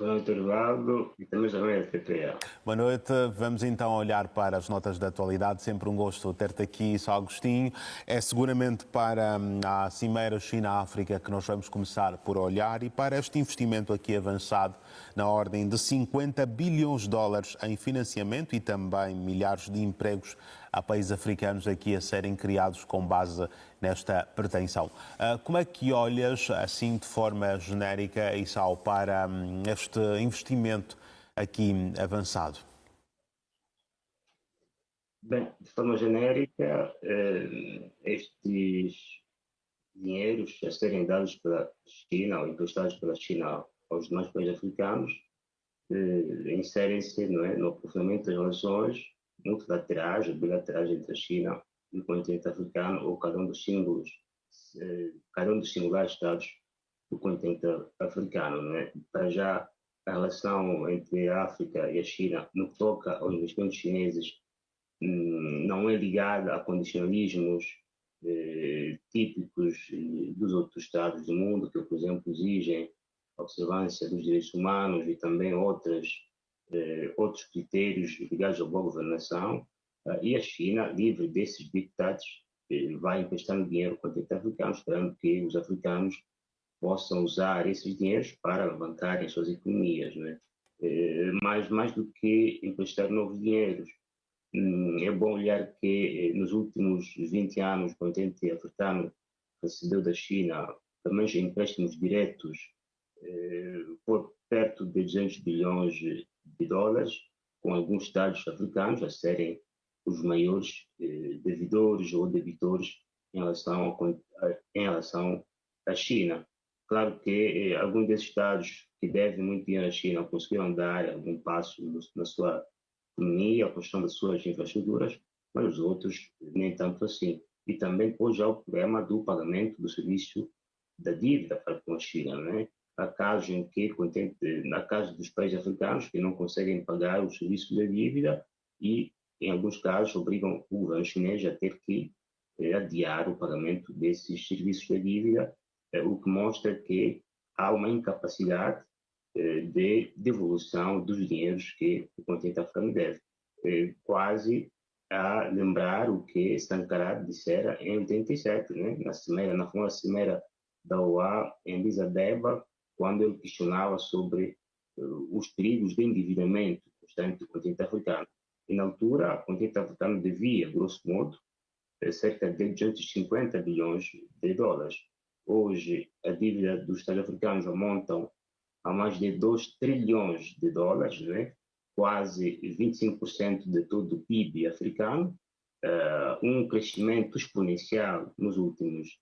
Boa noite, Eduardo, e também já é PPA. Boa noite, vamos então olhar para as notas da atualidade. Sempre um gosto ter-te aqui, São Agostinho. É seguramente para a Cimeira China-África que nós vamos começar por olhar e para este investimento aqui avançado na ordem de 50 bilhões de dólares em financiamento e também milhares de empregos a países africanos aqui a serem criados com base nesta pretensão. Como é que olhas, assim de forma genérica, Issao, para este investimento aqui avançado? Bem, de forma genérica, estes dinheiros a serem dados pela China ou emprestados pela China aos demais países africanos inserem-se, não é, no aprofundamento das relações multilaterais ou bilaterais entre a China e o continente africano ou cada um dos singulares estados do continente africano. Não é? Para já, a relação entre a África e a China, no que toca aos investimentos chineses, não é ligada a condicionalismos típicos dos outros Estados do mundo, que, por exemplo, exigem a observância dos direitos humanos e também outros critérios ligados à boa governação. E a China, livre desses ditados, vai emprestando dinheiro ao continente africano, esperando que os africanos possam usar esses dinheiros para alavancarem suas economias. Né? Mas mais do que emprestar novos dinheiros, é bom olhar que nos últimos 20 anos o continente africano recebeu da China também já empréstimos diretos por perto de 200 bilhões de dólares, com alguns estados africanos a serem os maiores devedores ou debitores em relação à China. Claro que alguns desses estados que devem muito dinheiro à China conseguiram dar algum passo na sua economia, a construção das suas infraestruturas, mas os outros nem tanto assim. E também hoje há o problema do pagamento do serviço da dívida para com a China. Né? Há casos em que, na caso dos países africanos, que não conseguem pagar o serviço da dívida e, em alguns casos, obrigam o governo chinês a ter que adiar o pagamento desses serviços da dívida, o que mostra que há uma incapacidade de devolução dos dinheiros que o continente africano deve. Quase a lembrar o que Sankara dissera em 87, né? Na famosa cimeira da OA em Addis Abeba, quando ele questionava sobre os perigos de endividamento constante do continente africano. E na altura, o continente africano devia, grosso modo, cerca de 250 bilhões de dólares. Hoje, a dívida dos Estados africanos amontam a mais de 2 trilhões de dólares, né? Quase 25% de todo o PIB africano, um crescimento exponencial nos últimos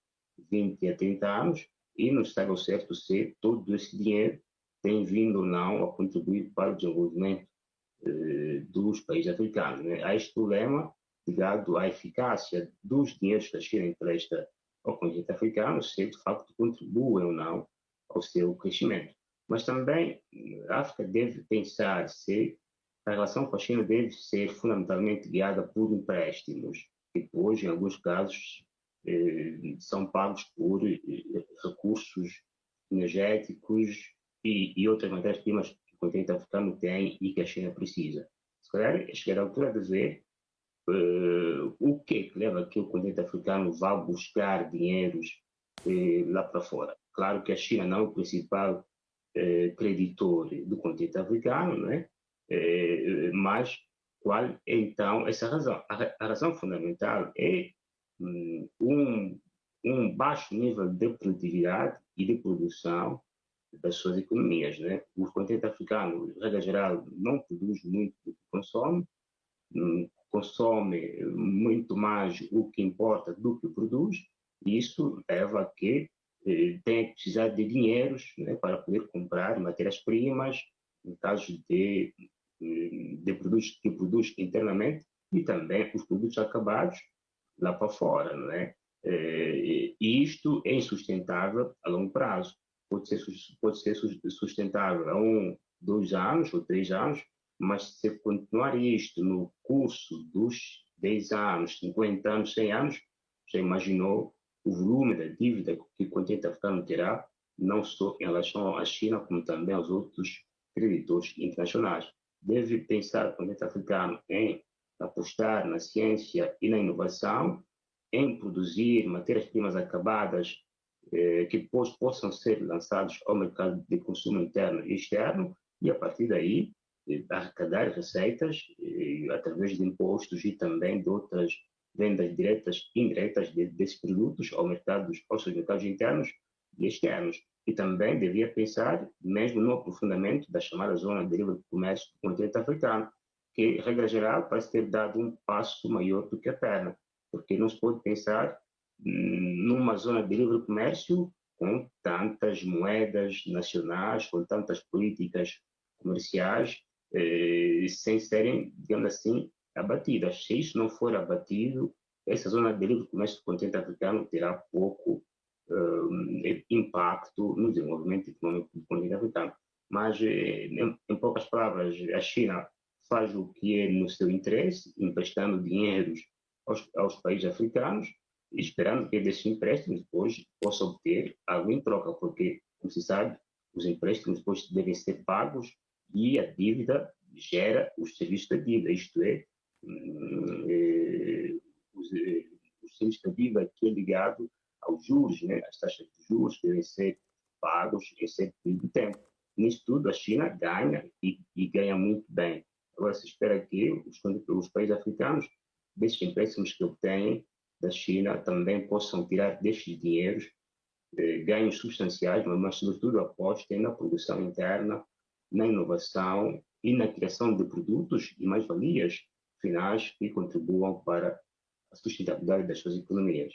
20 a 30 anos, e não está ao certo se todo esse dinheiro tem vindo ou não a contribuir para o desenvolvimento dos países africanos. Né? Há este problema ligado à eficácia dos dinheiros que a China empresta ao continente africano, se de facto contribuem ou não ao seu crescimento. Mas também a África deve pensar se a relação com a China deve ser fundamentalmente guiada por empréstimos, que depois, em alguns casos, são pagos por recursos energéticos e outras matérias-primas que o continente africano tem e que a China precisa. Se calhar, chegar à altura de ver o que leva a que o continente africano vá buscar dinheiros lá para fora. Claro que a China não é o principal creditor do continente africano, né? Mas qual é então essa razão? A razão fundamental é um baixo nível de produtividade e de produção das suas economias. Né? O continente africano, de regra geral, não produz muito do que consome, consome muito mais o que importa do que produz, e isso leva a que tem que precisar de dinheiros, né, para poder comprar matérias-primas, em caso de produtos que produz internamente, e também os produtos acabados lá para fora. Né? E isto é insustentável a longo prazo. Pode ser sustentável a 1, 2 anos ou 3 anos, mas se continuar isto no curso dos 10 anos, 50 anos, 100 anos, já imaginou o volume da dívida que o continente africano terá, não só em relação à China, como também aos outros creditores internacionais. Deve pensar o continente africano em apostar na ciência e na inovação, em produzir matérias-primas acabadas que depois possam ser lançados ao mercado de consumo interno e externo, e a partir daí arrecadar receitas através de impostos e também de outras vendas diretas e indiretas desses produtos aos seus mercados internos e externos. E também devia pensar mesmo no aprofundamento da chamada zona de livre comércio do continente africano, que, regra geral, parece ter dado um passo maior do que a perna, porque não se pode pensar numa zona de livre comércio com tantas moedas nacionais, com tantas políticas comerciais, sem serem, digamos assim, abatidas. Se isso não for abatido, essa zona de livre comércio do continente africano terá pouco impacto no desenvolvimento econômico do continente africano. Mas, em poucas palavras, a China faz o que é no seu interesse, emprestando dinheiros aos países africanos, esperando que desses empréstimos depois possa obter algo em troca, porque, como se sabe, os empréstimos depois devem ser pagos e a dívida gera os serviços da dívida, isto é, os serviços da dívida que é ligado aos juros, né? As taxas de juros devem ser pagos em certo período de tempo. Nisso tudo, a China ganha e ganha muito bem. Agora, se espera que os países africanos, desses empréstimos que obtêm da China, também possam tirar destes dinheiros ganhos substanciais, mas, sobretudo, apostem na produção interna, na inovação e na criação de produtos e mais-valias finais que contribuam para a sustentabilidade das suas economias.